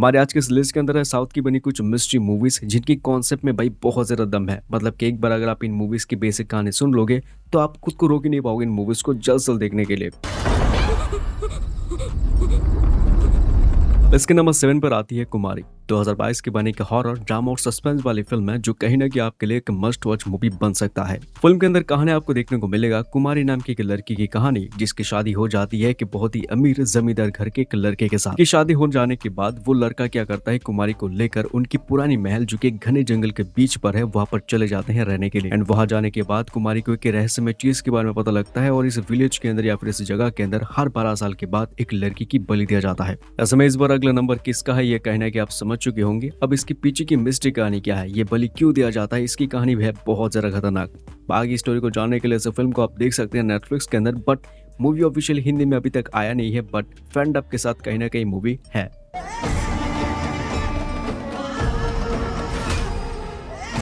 हमारे आज के इस लिस्ट के अंदर है साउथ की बनी कुछ मिस्ट्री मूवीज जिनकी कॉन्सेप्ट में भाई बहुत ज्यादा दम है। मतलब कि एक बार अगर आप इन मूवीज की बेसिक कहानी सुन लोगे तो आप खुद को रोक ही नहीं पाओगे इन मूवीज को जल्द से जल्द देखने के लिए। इसके नंबर 7 पर आती है कुमारी। 2022 की बनी एक हॉरर ड्रामा और सस्पेंस वाली फिल्म है जो कहीं ना कहीं आपके लिए एक मस्ट वॉच मूवी बन सकता है। फिल्म के अंदर कहानी आपको देखने को मिलेगा कुमारी नाम की एक लड़की की कहानी जिसकी शादी हो जाती है कि बहुत ही अमीर जमींदार घर के एक लड़के के साथ। की शादी हो जाने के बाद वो लड़का क्या करता है, कुमारी को लेकर उनकी पुरानी महल जो कि घने जंगल के बीच पर है वहां पर चले जाते हैं रहने के लिए। एंड वहां जाने के बाद कुमारी को एक रहस्यमय चीज के बारे में पता लगता है और इस विलेज के अंदर या फिर इस जगह के अंदर हर 12 साल के बाद एक लड़की की बलि दिया जाता है। ऐसे में इस बार अगला नंबर किसका है ये कहना है कि आप समझ चुके होंगे। अब इसके पीछे की मिस्ट्री कहानी क्या है, ये बलि क्यों दिया जाता है, इसकी कहानी भी है बहुत ज्यादा खतरनाक। बाकी स्टोरी को जानने के लिए इस फिल्म को आप देख सकते हैं नेटफ्लिक्स के अंदर, बट मूवी ऑफिशियल हिंदी में अभी तक आया नहीं है, बट फैंड अप के साथ कहीं ना कहीं मूवी है।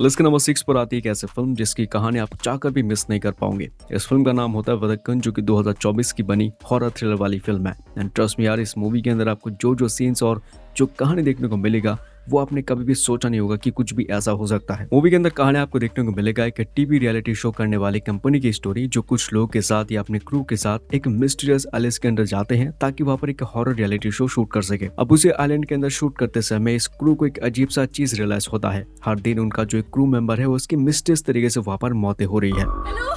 लिस्ट के नंबर 6 पर आती है एक ऐसी फिल्म जिसकी कहानी आप चाहकर भी मिस नहीं कर पाओगे। इस फिल्म का नाम होता है वदक्कन जो कि 2024 की बनी हॉरर थ्रिलर वाली फिल्म है। एंड ट्रस्ट मी यार, इस मूवी के अंदर आपको जो सीन्स और जो कहानी देखने को मिलेगा वो आपने कभी भी सोचा नहीं होगा कि कुछ भी ऐसा हो सकता है। मूवी के अंदर कहानी आपको देखने को मिलेगा एक टीवी रियलिटी शो करने वाली कंपनी की स्टोरी जो कुछ लोगों के साथ या अपने क्रू के साथ एक मिस्टीरियस आइलैंड के अंदर जाते हैं ताकि वहां पर एक हॉरर रियलिटी शो शूट कर सके। अब उसे आइलैंड के अंदर शूट करते समय इस क्रू को एक अजीब सा चीज रियलाइज होता है, हर दिन उनका जो एक क्रू मेंबर है उसकी मिस्टीरियस तरीके से वहां पर मौतें हो रही है।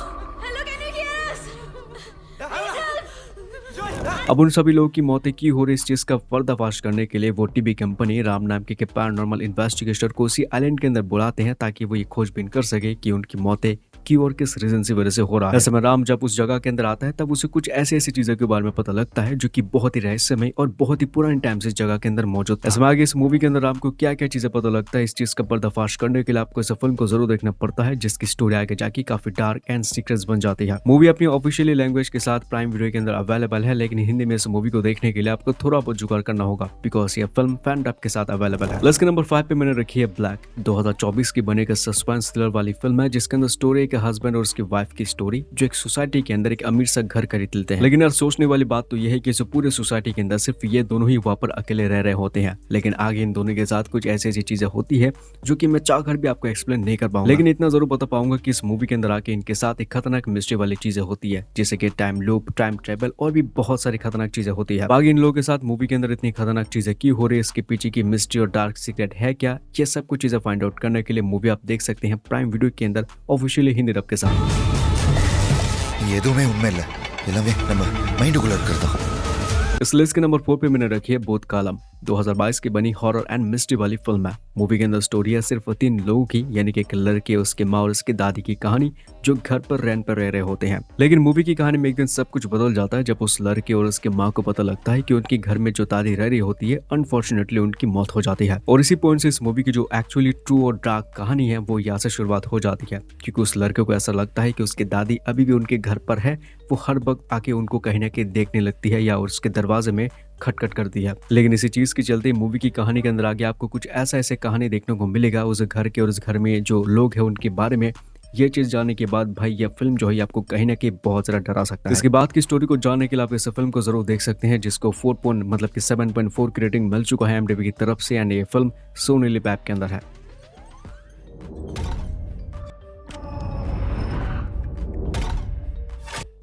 अब उन सभी लोगों की मौतें की हो रही इस चीज का पर्दाफाश करने के लिए वो टीवी कंपनी राम नाम के पैरानॉर्मल इन्वेस्टिगेटर को उसी आइलैंड के अंदर बुलाते हैं ताकि वो ये खोजबीन कर सके कि उनकी मौतें क्यों और किस रीजन से वजह से हो रहा है। ऐसे में राम जब उस जगह के अंदर आता है तब उसे कुछ ऐसी चीजों के बारे में पता लगता है जो कि बहुत ही रहस्यमय और बहुत ही पुराने टाइम से इस जगह के अंदर मौजूद है। ऐसे में आगे इस मूवी के अंदर राम को क्या क्या चीजें पता लगता है, इस चीज का पर्दाफाश करने के लिए आपको इस फिल्म को जरूर देखना पड़ता है जिसकी स्टोरी आगे जाके काफी डार्क एंड सीक्रेट्स बन जाती है। मूवी अपनी ऑफिशियली लैंग्वेज के साथ प्राइम वीडियो के अंदर अवेलेबल है, लेकिन हिंदी में इस मूवी को देखने के लिए आपको थोड़ा बहुत जुगाड़ करना होगा बिकॉज ये फिल्म फैन डब के साथ अवेलेबल है। लिस्ट के नंबर 5 पे मैंने रखी है ब्लैक। 2024 की बनेगा सस्पेंस थ्रिलर वाली फिल्म है जिसके अंदर स्टोरी एक हस्बैंड और उसकी वाइफ की स्टोरी जो एक सोसाइटी के अंदर एक अमीर सा घर खरीद लेते हैं। लेकिन यार सोचने वाली बात तो यह है कि इस पूरे सोसाइटी के अंदर सिर्फ ये दोनों ही वहां पर अकेले रह रहे होते हैं, लेकिन आगे इन दोनों के साथ कुछ ऐसी चीजें होती है जो कि मैं चाहकर भी आपको एक्सप्लेन नहीं कर पाऊंगा। लेकिन इतना जरूर बता पाऊंगा कि इस मूवी के अंदर आके इनके साथ एक खतरनाक मिस्ट्री वाली चीजें होती है जैसे कि टाइम लूप, टाइम ट्रेवल और भी बहुत सारी खतरनाक चीजें होती है। बाकी इन लोगों के साथ मूवी के अंदर इतनी खतरनाक चीजें क्यों हो रही है, इसके पीछे की मिस्ट्री और डार्क सीक्रेट है क्या, ये सब कुछ चीजें फाइंड आउट करने के लिए मूवी आप देख सकते हैं प्राइम वीडियो के अंदर ऑफिशियली हिंदी डब के साथ। எதுவுமே உண்மை இல்லை, எல்லாமே நம்ம மைண்டுக்குள்ள இருக்கிறது தான்। इस लिस्ट के नंबर 4 पे मैंने रखी है बोध कालम। 2022 की बनी हॉरर एंड मिस्ट्री वाली फिल्म है। मूवी के अंदर स्टोरी है सिर्फ 3 लोगों की, यानी कि एक लड़के, उसके माँ और उसकी दादी की कहानी जो घर पर रेंट पर रह रहे होते हैं। लेकिन मूवी की कहानी में एक दिन सब कुछ बदल जाता है जब उस लड़के और उसके माँ को पता लगता है कि उनके घर में जो दादी रह रही होती है अनफॉर्चुनेटली उनकी मौत हो जाती है। और इसी पॉइंट से इस मूवी की जो एक्चुअली ट्रू और डार्क कहानी है वो यहाँ से शुरुआत हो जाती है, क्योंकि उस लड़के को ऐसा लगता है कि उसकी दादी अभी भी उनके घर पर है। वो हर वक्त आके उनको कहीं ना कहीं देखने लगती है या उसके दरवाजे में खटखट करती है। लेकिन इसी चीज के चलते मूवी की कहानी के अंदर आगे आपको कुछ ऐसे कहानी देखने को मिलेगा उस घर के और उस घर में जो लोग हैं उनके बारे में। ये चीज जानने के बाद भाई यह फिल्म जो है आपको कहीं ना कहीं बहुत ज्यादा डरा सकता है। इसके बाद की स्टोरी को जानने के लिए आप इस फिल्म को जरूर देख सकते हैं जिसको 7.4 की रेटिंग मिल चुका है IMDb की तरफ से। एंड ये फिल्म सोनी लिव ऐप के अंदर है।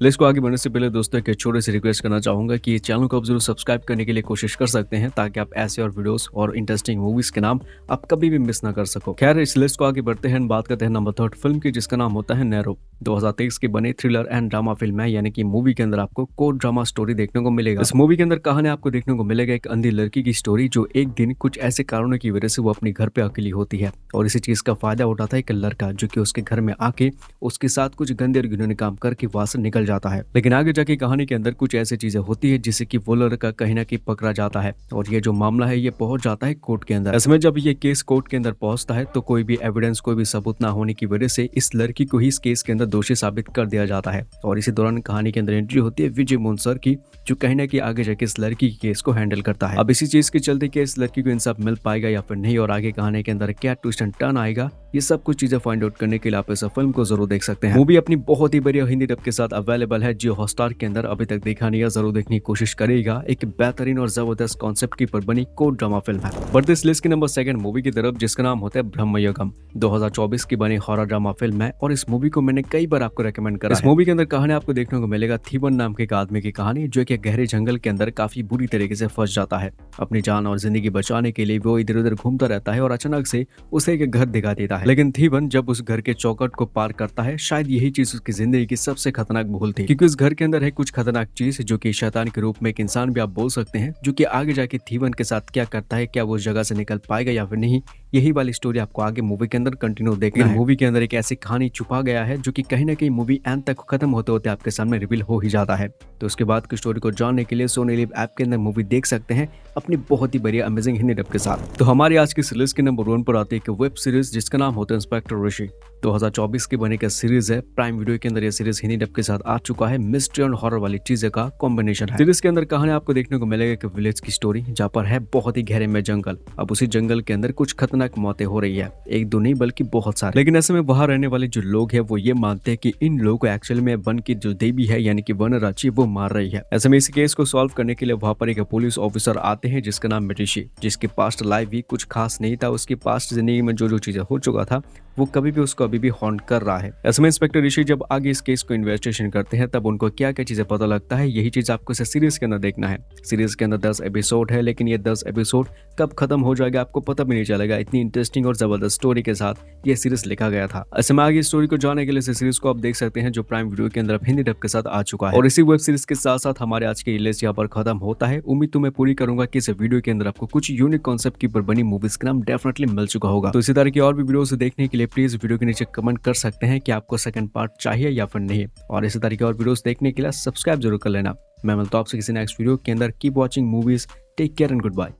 लिस्ट को आगे बढ़ने से पहले दोस्तों एक छोटे से रिक्वेस्ट करना चाहूंगा कि चैनल को आप जरूर सब्सक्राइब करने के लिए कोशिश कर सकते हैं ताकि आप ऐसे और वीडियोस और इंटरेस्टिंग मूवीज के नाम आप कभी भी मिस ना कर सको। खैर इस लिस्ट को आगे बढ़ते हैं, बात करते हैं नंबर 3 फिल्म की जिसका नाम होता है नैरो। 2023 की बनी थ्रिलर एंड ड्रामा फिल्म है, यानी कि मूवी के अंदर आपको कोर्ट ड्रामा स्टोरी देखने को मिलेगा। इस मूवी के अंदर कहानी आपको देखने को मिलेगा एक अंधी लड़की की स्टोरी जो एक दिन कुछ ऐसे कारणों की वजह से वो अपने घर पे अकेली होती है और इसी चीज का फायदा उठाता है एक लड़का जो कि उसके घर में आके उसके साथ कुछ गंदे और घिनौने काम करके वहां से निकल जाता है। लेकिन आगे जाके कहानी के अंदर कुछ ऐसी चीजें होती है जिससे कि वो लड़का कहीं ना कहीं पकड़ा जाता है और ये जो मामला है ये पहुंच जाता है कोर्ट के अंदर। इसमें जब ये केस कोर्ट के अंदर पहुंचता है तो कोई भी एविडेंस, कोई भी सबूत ना होने की वजह से इस लड़की को ही इस केस के अंदर दोषी साबित कर दिया जाता है। और इसी दौरान कहानी के अंदर एंट्री होती है विजय मोहन सर की जो कहीं ना कहीं आगे जाके इस लड़की के केस को हैंडल करता है। अब इसी चीज के चलते कि इस लड़की को इंसाफ मिल पाएगा या फिर नहीं और आगे कहानी के अंदर क्या ट्विस्ट एंड टर्न आएगा, ये सब कुछ चीजें फाइंड आउट करने के लिए आप इस फिल्म को जरूर देख सकते हैं। मूवी अपनी बहुत ही बढ़िया हिंदी डब के साथ अवेलेबल अवेलेबल है जियो हॉटस्टार के अंदर। अभी तक देखा नहीं है, जरूर देखने की कोशिश करेगा। एक बेहतरीन और जबरदस्त कॉन्सेप्ट की पर बनी कोर्ट ड्रामा फिल्म है। बढ़ते इस लिस्ट के नंबर 2 मूवी की तरफ, जिसका नाम होता है ब्रह्मयुगम। 2024 की बनी हॉरर ड्रामा फिल्म है और इस मूवी को मैंने कई बार आपको रेकमेंड करा। इस मूवी के अंदर कहानी आपको देखने को मिलेगा थीवन नाम के एक आदमी की कहानी, जो कि गहरे जंगल के अंदर काफी बुरी तरीके से फंस जाता है। अपनी जान और जिंदगी बचाने के लिए वो इधर उधर घूमता रहता है और अचानक से उसे एक घर दिखा देता है। लेकिन थीवन जब उस घर के चौखट को पार करता है, शायद यही चीज उसकी जिंदगी की सबसे खतरनाक भूल थी, क्योंकि उस घर के अंदर है कुछ खतरनाक चीज जो कि शैतान के रूप में एक इंसान भी आप बोल सकते हैं, जो कि आगे जाके थीवन के साथ क्या करता है, क्या वो उस जगह से निकल पाएगा या फिर नहीं, यही वाली स्टोरी आपको आगे मूवी के अंदर कंटिन्यू देखना है। मूवी के अंदर एक ऐसी कहानी छुपा गया है जो कि कहीं ना कहीं मूवी एंड तक खत्म होते होते आपके सामने रिवील हो ही जाता है। तो उसके बाद की स्टोरी को जानने के लिए सोनी लिव ऐप के अंदर मूवी देख सकते हैं अपनी बहुत ही बढ़िया अमेजिंग हिंदी डब के साथ। तो हमारी आज की सीरीज के नंबर 1 पर आती है एक वेब सीरीज जिसका नाम होता है इंस्पेक्टर ऋषि। 2024 की बने का सीरीज है। प्राइम वीडियो के अंदर ये सीरीज हिंदी डब के साथ आ चुका है। मिस्ट्री और हॉरर वाली चीजें का कॉम्बिनेशन है। सीरीज के अंदर कहानी आपको देखने को मिलेगा एक विलेज की स्टोरी, जहाँ पर है बहुत ही गहरे में जंगल। अब उसी जंगल के अंदर कुछ खतरनाक मौतें हो रही है, एक दो नहीं बल्कि बहुत सारे। लेकिन ऐसे में वहां रहने वाले जो लोग हैं वो ये मानते हैं कि इन लोगों को एक्चुअली में वन की जो देवी है यानी कि वनराची वो मार रही है। ऐसे में इस केस को सॉल्व करने के लिए वहां पर एक पुलिस ऑफिसर आते हैं जिसका नाम है ऋषि, जिसके पास्ट लाइफ भी कुछ खास नहीं था। उसकी पास्ट जिंदगी में जो जो चीजें हो चुका था वो कभी भी उसको अभी भी हॉन्ट कर रहा है। ऐसे में इंस्पेक्टर ऋषि जब आगे इस केस को इन्वेस्टिगेशन करते हैं तब उनको क्या क्या चीजें पता लगता है, यही चीज आपको इस सीरीज के अंदर देखना है। सीरीज के अंदर 10 एपिसोड है, लेकिन ये 10 एपिसोड कब खत्म हो जाएगा आपको पता भी नहीं चलेगा। इतनी इंटरेस्टिंग और जबरदस्त स्टोरी के साथ ये सीरीज लिखा गया था। ऐसे में आगे स्टोरी को जानने के लिए इस सीरीज को आप देख सकते हैं जो प्राइम वीडियो के अंदर हिंदी डब के साथ आ चुका है। और इसी वेब सीरीज के साथ साथ हमारे आज की लिस्ट यहाँ पर खत्म होता है। उम्मीद तो मैं पूरी करूंगा कि इस वीडियो के अंदर आपको कुछ यूनिक कॉन्सेप्ट की पर बनी मूवीज का नाम डेफिनेटली मिल चुका होगा। तो इसी तरह की और भी वीडियोस देखने के लिए प्लीज वीडियो के नीचे कमेंट कर सकते हैं कि आपको सेकंड पार्ट चाहिए या फिर नहीं। और इसी तरह की और वीडियोस देखने के लिए सब्सक्राइब जरूर कर लेना। मैं मिलता हूं आपसे किसी नेक्स्ट वीडियो के अंदर। Keep watching movies, take care and good bye.